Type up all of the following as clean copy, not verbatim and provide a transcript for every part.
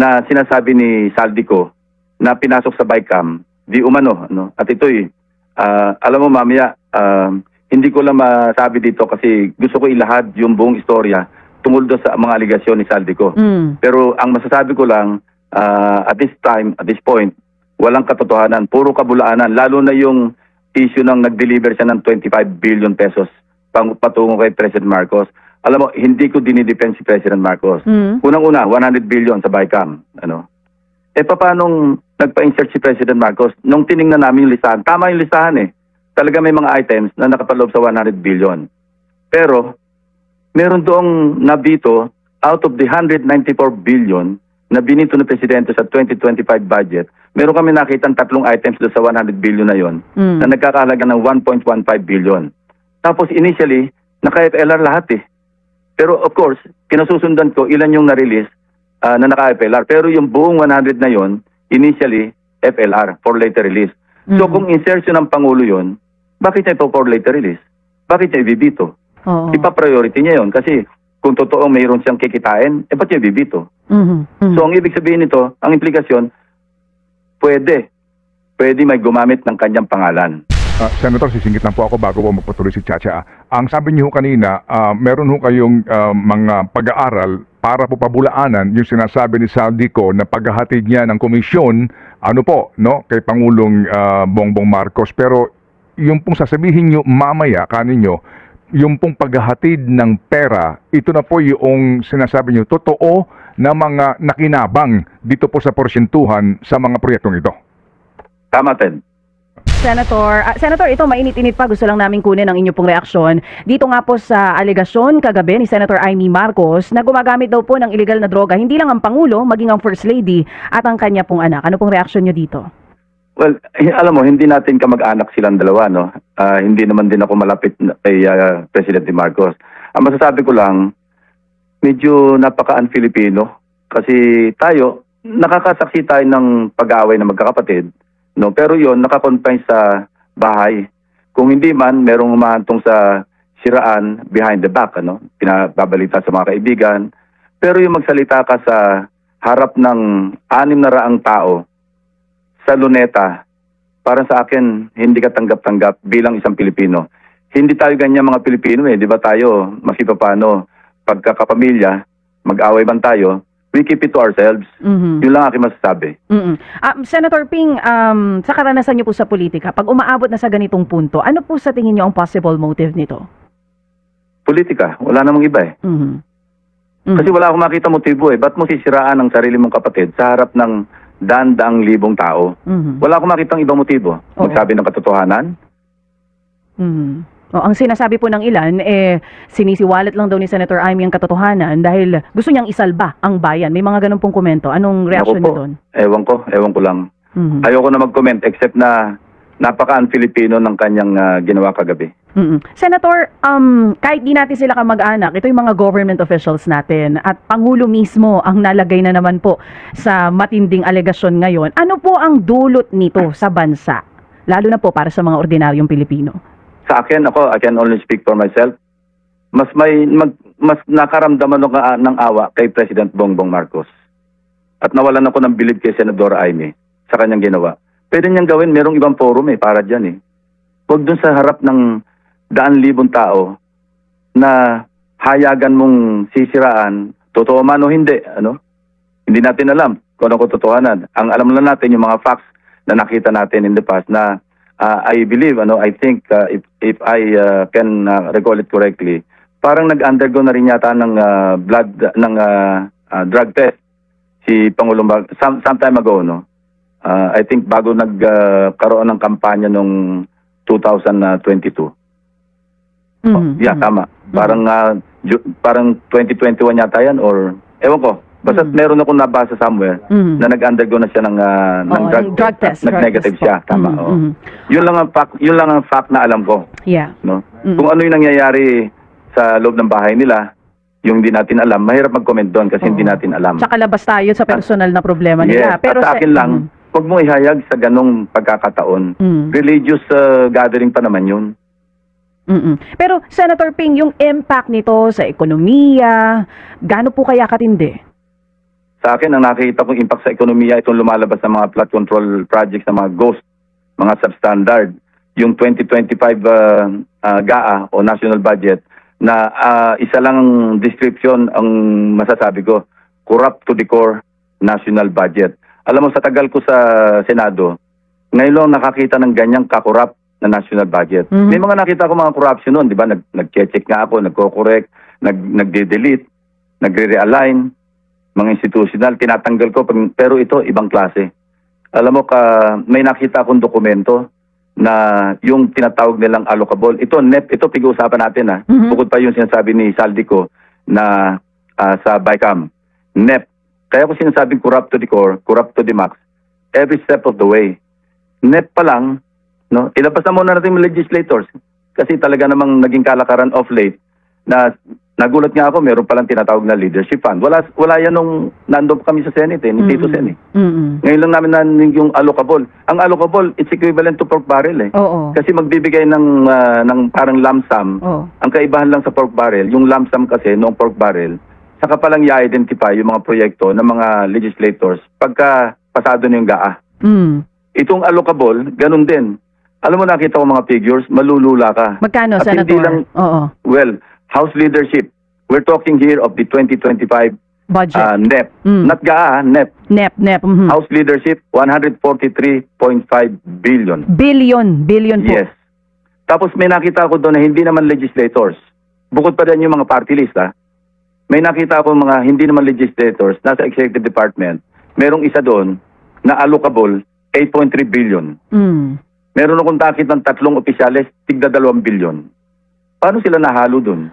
na sinasabi ni Saldico na pinasok sa BICAM, di umano. Ano? At ito'y, alam mo mamaya, hindi ko lang masabi dito kasi gusto ko ilahad yung buong istorya tungkol doon sa mga aligasyon ni Saldico. Pero ang masasabi ko lang, at this point, walang katotohanan, puro kabulaanan, lalo na yung issue ng nag-deliver siya ng 25 billion pesos patungo kay President Marcos. Alam mo, hindi ko dinidepend si President Marcos. Unang-una, 100 billion sa BICAM. Ano? Paano nagpa-insert si President Marcos? Nung tiningnan namin yung listahan, tama yung listahan eh. Talaga may mga items na nakapaloob sa 100 billion. Pero, meron doong nabito, out of the 194 billion na binito ng Presidente sa 2025 budget, meron kami nakitang tatlong items doon sa 100 billion na yon na nagkakahalaga ng 1.15 billion. Tapos initially, naka-FLR lahat eh. Pero of course, kinasusundan ko ilan yung na-release na naka-FLR. Pero yung buong 100 na yon, initially, FLR, for later release. So kung insertion ng Pangulo yon, bakit niya ito for later release? Bakit niya ibibito? Ipa-priority niya yon kasi kung totoo mayroon siyang kikitain, ba't niya ibibito? So ang ibig sabihin nito, ang implikasyon, pwede may gumamit ng kanyang pangalan. Senator, sisingit lang po ako bago po magpatuloy si Chacha. Ang sabi niyo kanina, meron ho kayong mga pag-aaral para po pabulaanan yung sinasabi ni Saldico na paghahatid niya ng komisyon, ano po, no, kay Pangulong Bongbong Marcos. Pero yung pong sasabihin niyo mamaya kaninyo, yung pong paghahatid ng pera, ito na po yung sinasabi niyo, totoo na mga nakinabang dito po sa porsyentuhan sa mga proyektong ito. Tama, Ted. Senator, ito mainit-init pa. Gusto lang namin kunin ang inyong pong reaksyon. Dito nga po sa alegasyon kagabi ni Senator Amy Marcos na gumagamit daw po ng illegal na droga, hindi lang ang Pangulo, maging ang First Lady at ang kanya pong anak. Ano pong reaksyon niyo dito? Well, alam mo, hindi natin kamag-anak silang dalawa, no? Hindi naman din ako malapit kay President Marcos. Ang masasabi ko lang, medyo napaka-un-Filipino kasi tayo, nakakasaksi tayo ng pag-aaway na magkakapatid, no? Pero yon nakakonfine sa bahay. Kung hindi man, merong humahantong sa siraan behind the back, ano? Pinababalita sa mga kaibigan. Pero yung magsalita ka sa harap ng 600 tao sa Luneta, para sa akin, hindi ka tanggap-tanggap bilang isang Pilipino. Hindi tayo ganyan mga Pilipino eh. Di ba tayo, masipapano, pagkakapamilya, mag-away man tayo, we keep it to ourselves. Yun lang aking masasabi. Senator Ping, sa karanasan niyo po sa politika, pag umaabot na sa ganitong punto, ano po sa tingin niyo ang possible motive nito? Politika. Wala namang iba eh. Kasi wala akong makita motibo eh. Ba't mo sisiraan ang sarili mong kapatid sa harap ng daang libong tao? Wala akong makitang ibang motibo. Magsabi ng katotohanan. Ang sinasabi po ng ilan, sinisiwalat lang daw ni Senator Amy ang katotohanan dahil gusto niyang isalba ang bayan. May mga ganun pong komento. Anong reaksyon niyo doon? Ewan ko lang. Ayoko na mag-comment except na napaka-un-Filipino ng kanyang ginawa kagabi. Senator, kahit di natin sila kamag-anak, ito yung mga government officials natin at Pangulo mismo ang nalagay na naman po sa matinding alegasyon ngayon. Ano po ang dulot nito sa bansa? Lalo na po para sa mga ordinaryong Pilipino. Sa akin, I can only speak for myself. Mas nakaramdaman ng awa kay President Bongbong Marcos. At nawalan ako ng bilib kay Senador Amy sa kanyang ginawa. Pwede niyang gawin, merong ibang forum para dyan eh. Huwag dun sa harap ng 100,000 tao na hayagan mong sisiraan, totoo man o hindi, ano? Hindi natin alam kung ano katotohanan. Ang alam lang natin yung mga facts na nakita natin in the past na I believe, I think if I can recall it correctly, parang nag-undergo na rin yata ng drug test si Pangulong some time ago, no? I think bago nagkaroon ng kampanya nung 2022. Yeah, tama. Parang 2021 yata yan or ewan ko. Basta meron akong nabasa somewhere na nag-undergo na siya ng drug test. Nag-negative siya. Tama. Yun lang ang fact na alam ko. Yeah. No? Kung ano yung nangyayari sa loob ng bahay nila, yung hindi natin alam, mahirap mag-comment doon kasi hindi natin alam. Tsaka labas tayo sa personal na problema nila. Yes, pero sa akin lang, huwag mong ihayag sa ganong pagkakataon. Religious gathering pa naman yun. Pero Senator Ping, yung impact nito sa ekonomiya, gaano po kaya katindi? Sa akin, ang nakikita kong impact sa ekonomiya, itong lumalabas ng mga flood control projects, ng mga ghost, mga substandard, yung 2025 GAA o national budget, na isa lang description ang masasabi ko, corrupt to the core national budget. Alam mo, sa tagal ko sa Senado, ngayon lang nakakita ng ganyang kakorrupt na national budget. May mga nakita ko mga corruption noon, di ba? Nag-check nga ako, nagko-correct, nagde-delete, nagre-realign, mga institutional, tinatanggal ko, pero ito, ibang klase. Alam mo, may nakita akong dokumento na yung tinatawag nilang allocable. Ito, NEP, ito pag-uusapan natin ha. Bukod pa yung sinasabi ni Saldico na sa BICAM. NEP. Kaya ko sinasabing corrupt to the core, corrupt to the max, every step of the way. NEP pa lang, no? Ilabas na muna natin yung legislators. Kasi talaga namang naging kalakaran of late na nagulat nga ako, meron palang tinatawag na leadership fund. Wala yan nung nandun kami sa Senate ni Tito Sen Ngayon lang namin narinig yung allocable. Ang allocable, it's equivalent to pork barrel Oo. Kasi magbibigay ng parang lump sum. Ang kaibahan lang sa pork barrel, yung lump sum kasi noong pork barrel, saka palang i-identify yung mga proyekto ng mga legislators pagka pasado na yung GAA. Itong allocable, ganun din. Alam mo, nakita ko mga figures, malulula ka. Magkano, At Senator? hindi lang, Oo. well, House leadership. We're talking here of the 2025 Budget. NEP. Not GAA, NEP. NEP. House leadership, 143.5 billion. Billion po. Yes. Tapos may nakita ko doon na hindi naman legislators. Bukod pa din yung mga party list May nakita ko mga hindi naman legislators nasa executive department. Merong isa doon na allocable 8.3 billion. Meron akong takit ng 3 opisyales, tigda 2 billion. Paano sila nahalo doon?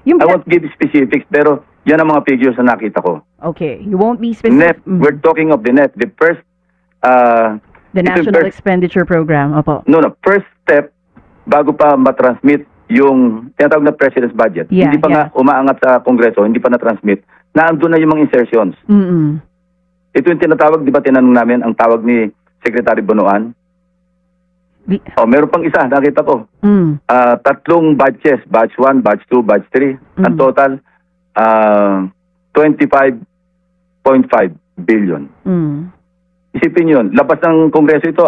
Yung I won't give specifics, pero yan ang mga figures na nakita ko. Okay, you won't be specific. NEP, we're talking of the NEP. The first... The National Expenditure Program, opo. First step, bago pa matransmit yung tinatawag na President's Budget. Yeah, hindi pa nga umaangat sa Kongreso, hindi pa na-transmit, na andun na yung mga insertions. Ito yung tinatawag, di ba tinanong namin, ang tawag ni Secretary Bonoan? Meron pang isa, nakita ko. 3 batches, batch 1, batch 2, batch 3. Ang total, 25.5 billion. Isipin yun, labas ng Kongreso ito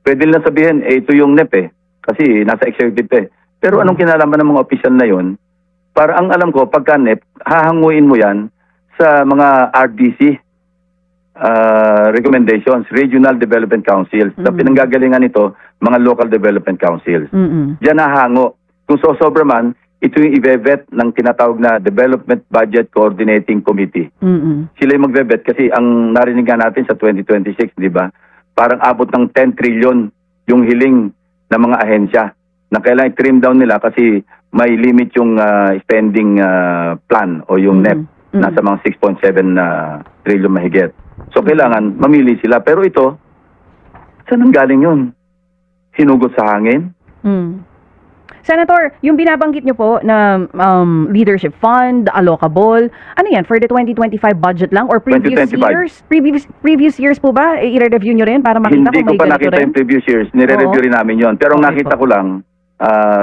Pwede lang sabihin, ito yung NEP kasi nasa executive Pero anong kinalaman ng mga opisyal na yun? Para ang alam ko, pagka NEP, hahanguin mo yan sa mga RDC, recommendations, Regional Development Councils. Sa pinanggagalingan nito, mga Local Development Councils. Diyan nahango. Kung sobra man, ito yung i-vet ng tinatawag na Development Budget Coordinating Committee. Sila yung mag-vet kasi ang narinig natin sa 2026, di ba? Parang abot ng 10 trillion yung hiling ng mga ahensya na kailangan i-trim down nila kasi may limit yung spending plan o yung NEP. Nasa mga 6.7 trillion mahigit. So, kailangan mamili sila. Pero ito, saan ang galing yun? Hinugot sa hangin? Senator, yung binabanggit nyo po na leadership fund, allocable, ano yan, for the 2025 budget lang or previous 2025. years? Previous years po ba? I-review nyo rin para makita Hindi kung ko may pa ganito nakita rin? yung previous years. Nire-review rin namin yon. Pero ang Okay nakita po. ko lang,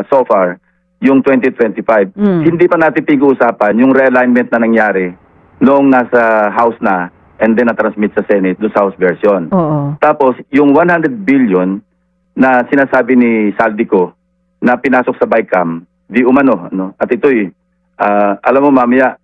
so far, yung 2025. Hindi pa natin pag-uusapan yung realignment na nangyari noong nasa House na and then na-transmit sa Senate do sa House version. Tapos, yung 100 billion na sinasabi ni Saldico na pinasok sa BICAM, di umano. At ito'y, alam mo mamaya,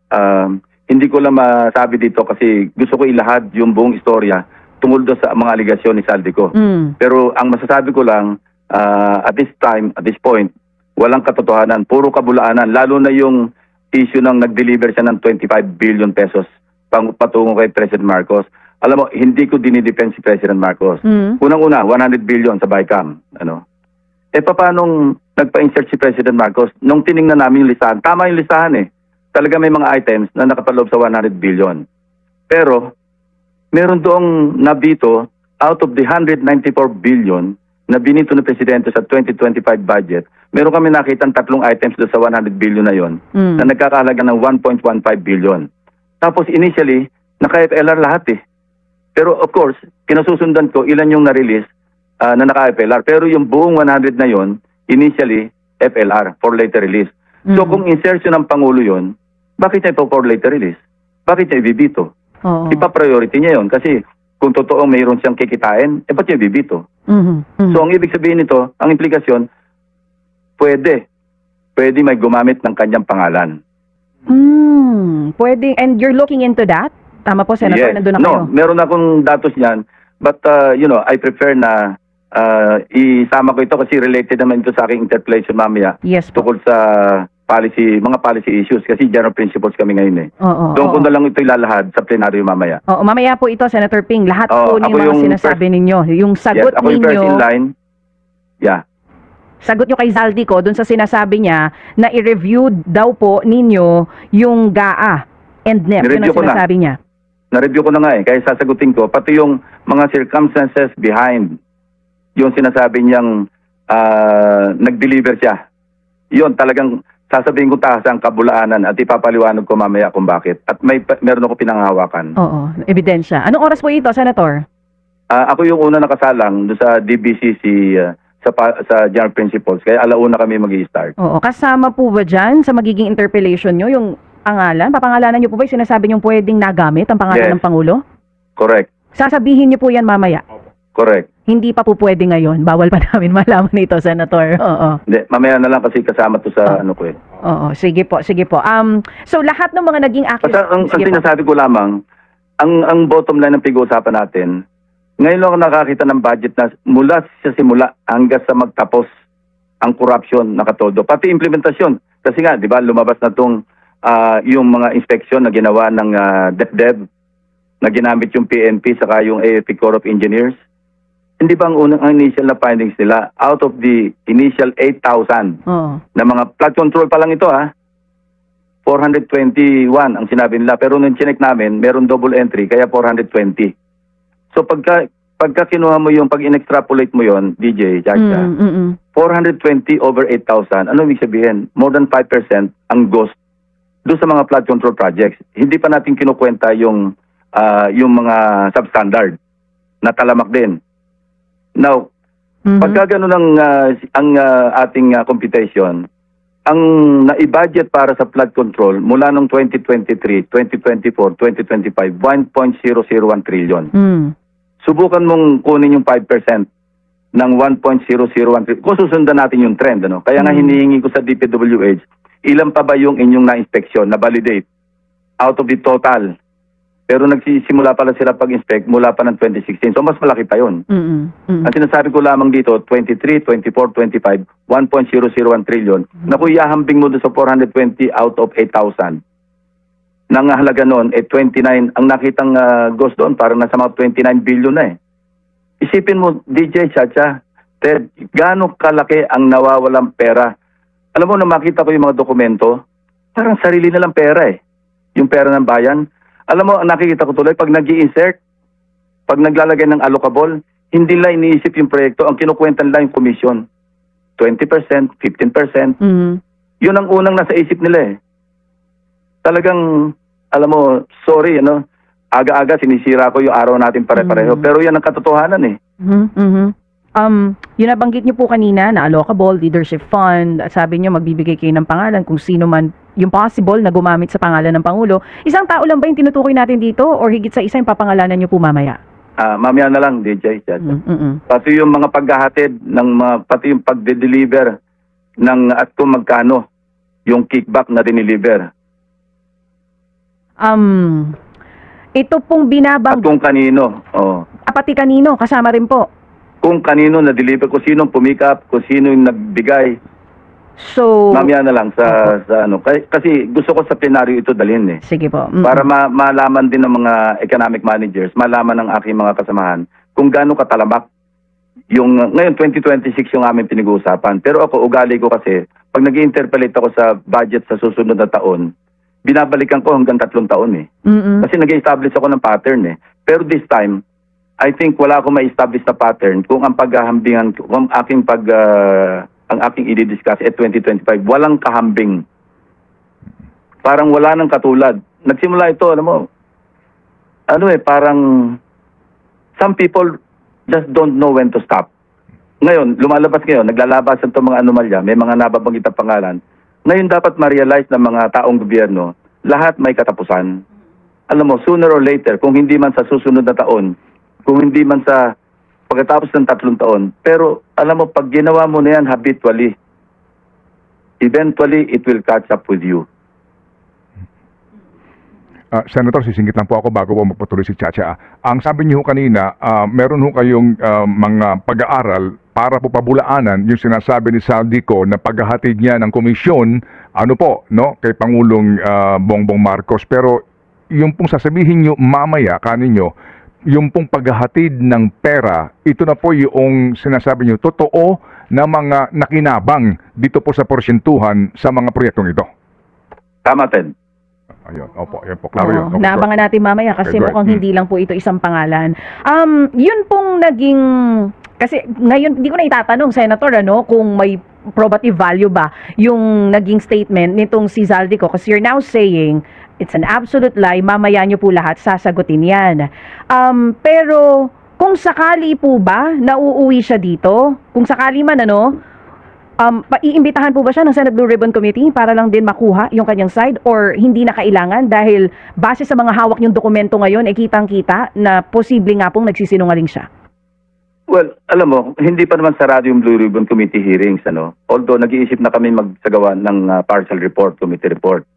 hindi ko lang masabi dito kasi gusto ko ilahad yung buong istorya tungkol doon sa mga aligasyon ni Saldico. Pero ang masasabi ko lang, at this point, walang katotohanan, puro kabulaanan, lalo na yung issue ng nag-deliver siya ng 25 billion pesos patungo kay President Marcos. Alam mo, hindi ko dinidepend si President Marcos. Unang-una, 100 billion sa BICAM. Paano nagpa-insert si President Marcos? Nung tiningnan namin yung listahan, tama yung listahan Talaga may mga items na nakapaloob sa 100 billion. Pero, meron doong nabito, out of the 194 billion na binito ng Presidente sa 2025 budget, meron kami nakitang 3 items doon sa 100 billion na yon na nagkakahalaga ng 1.15 billion. Tapos initially, naka-FLR lahat Pero of course, kinasusundan ko ilan yung na-release na naka-FLR. Pero yung buong 100 na yon initially, FLR for later release. So kung insertion ng Pangulo yon bakit niya ito for later release? Bakit niya ibibito? Oo. Ipa-priority niya yon kasi kung totoo mayroon siyang kikitain, ba't niya ibibito? So ang ibig sabihin nito, ang implikasyon, pwede may gumamit ng kanyang pangalan. Pwede, and you're looking into that? Tama po, Senator, nandun na kayo. No, meron akong datos niyan, but I prefer na isama ko ito kasi related naman ito sa aking interpellation mamaya. Yes po. Tungkol sa mga policy issues kasi general principles kami ngayon eh. Doon ko na lang ito ilalahad sa plenaryo mamaya. Oo, mamaya po ito, Senator Ping, lahat po ng ako mga yung sinasabi ninyo, yung sagot ako yung first ninyo, in line. Yeah. sagot nyo kay Zaldico dun sa sinasabi niya na i-review daw po ninyo yung GAA and NEP. Yun ang sinasabi niya. Na-review ko na nga eh, kaya sasagutin ko, pati yung mga circumstances behind yung sinasabi niyang nag-deliver siya. Yun, talagang sasabihin ko taas ang kabulaanan at ipapaliwanag ko mamaya kung bakit. At meron ako pinanghawakan. Oo, ebidensya. Anong oras po ito, Senator? Ako yung una nakasalang doon sa DBCC sa General Principles. Kaya alauna kami mag-i-start. Oo, kasama po ba dyan sa magiging interpellation nyo yung pangalan? Papangalanan nyo po ba yung sinasabi nyo pwedeng nagamit ang pangalan ng Pangulo? Correct. Sasabihin nyo po yan mamaya? Correct. Hindi pa po pwede ngayon. Bawal pa namin malaman ito, Senator. Oo. Hindi, mamaya na lang kasi kasama to sa ano ko eh. Oo, sige po, sige po. So lahat ng mga naging Basta ang sinasabi ko lamang, ang bottom line ng pag-uusapan natin, ngayon lang ako nakakita ng budget na mula sa simula hanggang sa magtapos ang corruption nakatodo. Pati implementasyon. Kasi nga, di ba, lumabas na itong yung mga inspection na ginawa ng DepDev, na ginamit yung PNP saka yung AFP Corps of Engineers. Hindi ba ang initial na findings nila, out of the initial 8,000 na mga flood control pa lang ito 421 ang sinabi nila. Pero nung chinek namin, meron double entry, kaya 420. So pagka kinuha mo yung, pag in-extrapolate mo yon DJ, Chacha, 420 over 8,000, ano ibig sabihin? More than 5% ang ghost doon sa mga flood control projects. Hindi pa natin kinukwenta yung mga substandard na talamak din. Now, pagka gano'n ang ating computation, ang na-budget para sa flood control mula noong 2023, 2024, 2025, 1.001 trillion. Subukan mong kunin yung 5% ng 1.001 trillion. Kung susundan natin yung trend, ano? Kaya nga hinihingi ko sa DPWH, ilan pa ba yung inyong na-inspeksyon, na-validate out of the total? Pero nagsisimula pala sila pag-inspect mula pa ng 2016. So, mas malaki pa yun. Ang sinasabi ko lamang dito, 23, 24, 25, 1.001 trillion. Naku, ihahambing mo doon sa 420 out of 8,000. Nang halaga noon, 29, ang nakitang ghost doon, parang nasa mga 29 billion na eh. Isipin mo, DJ, Chacha, Ted, gaano kalaki ang nawawalang pera? Alam mo, na makita ko yung mga dokumento, parang sarili nilang pera eh. Yung pera ng bayan. Alam mo, nakikita ko tuloy, pag nag-i-insert, pag naglalagay ng allocable, hindi nila iniisip yung proyekto, ang kinukwenta nila yung commission. 20%, 15%. Yun ang unang nasa isip nila eh. Talagang, alam mo, sorry, aga-aga sinisira ko yung araw natin pare-pareho. Pero yan ang katotohanan eh. Yung nabanggit niyo po kanina na allocable, leadership fund, at sabi niyo magbibigay kayo ng pangalan kung sino man yung possible na gumamit sa pangalan ng Pangulo. Isang tao lang ba yung tinutukoy natin dito or higit sa isa yung papangalanan niyo po mamaya? Mamaya na lang, DJ. Pati yung mga paghahatid, pati yung pagde-deliver at kung magkano yung kickback na diniliver. Ito pong binabang... At kung kanino. Pati kanino, kasama rin po. Kung kanino na-deliver, kung sino pumikap, kung sino yung nagbigay. So... Mamaya na lang sa ano. Kasi gusto ko sa plenaryo ito dalhin eh. Sige po. Para malaman din ng mga economic managers, malaman ng aking mga kasamahan kung gaano katalamak. Ngayon, 2026 yung aming pinag-uusapan. Pero ako, ugali ko kasi, pag nag-interpellate ako sa budget sa susunod na taon, binabalikan ko hanggang 3 taon eh. Kasi nag-establish ako ng pattern eh. Pero this time, I think wala akong ma-establish na pattern kung ang paghahambingan, kung ang aking i-discuss at 2025, walang kahambing. Parang wala nang katulad. Nagsimula ito, alam mo, parang some people just don't know when to stop. Ngayon, naglalabasan itong mga anomalya, may mga nababanggit na pangalan. Ngayon dapat ma-realize ng mga taong gobyerno lahat may katapusan. Alam mo, sooner or later, kung hindi man sa susunod na taon, kung hindi man sa pagkatapos ng 3 taon, pero alam mo, pag ginawa mo na yan habitually, eventually it will catch up with you. Senator, sisingit lang po ako bago po magpatuloy si Chacha. Ang sabi niyo kanina, meron ho kayong mga pag-aaral para po pabulaanan yung sinasabi ni Saldico na paghahatid niya ng komisyon, ano po, no, kay Pangulong Bongbong Marcos. Pero yung pong sasabihin niyo mamaya kaninyo, yung pong paghahatid ng pera, ito na po yung sinasabi niyo, totoo na mga nakinabang dito po sa porsyentuhan sa mga proyektong ito. Tama, Ted. Ayun, opo, yan po, klaro yun. Oo, naabangan natin mamaya kasi Okay, go mukhang ahead. hindi lang po ito isang pangalan. Yun pong naging, kasi ngayon hindi ko na itatanong, Senator, ano, kung may probative value ba yung naging statement nitong si Zaldico, kasi you're now saying it's an absolute lie, mamaya nyo po lahat sasagutin yan. Pero kung sakali po ba nauuwi siya dito, kung sakali man, ano, iimbitahan po ba siya ng Senate Blue Ribbon Committee para lang din makuha yung kanyang side, or hindi na kailangan dahil base sa mga hawak niyong dokumento ngayon, kitang-kita na posible nga pong nagsisinungaling siya? Well, alam mo, hindi pa naman sarado yung Blue Ribbon Committee hearings, ano. Although nag-iisip na kami magsagawa ng partial report, committee report.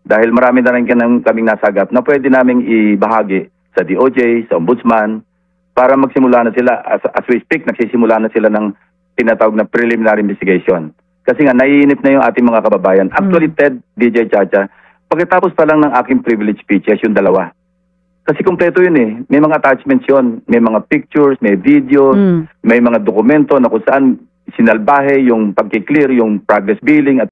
Dahil marami na rin kaming nasagap na pwede naming ibahagi sa DOJ, sa Ombudsman, para magsimula na sila, as we speak, nagsisimula na sila ng tinatawag na preliminary investigation. Kasi nga, naiinip na yung ating mga kababayan. Actually, Ted, DJ Chacha, pagkatapos pa lang ng aking privilege speeches, yung dalawa. Kasi kompleto yun eh. May mga attachments yun. May mga pictures, may videos, may mga dokumento na kung saan sinalbahe yung pagkiklear, yung progress billing at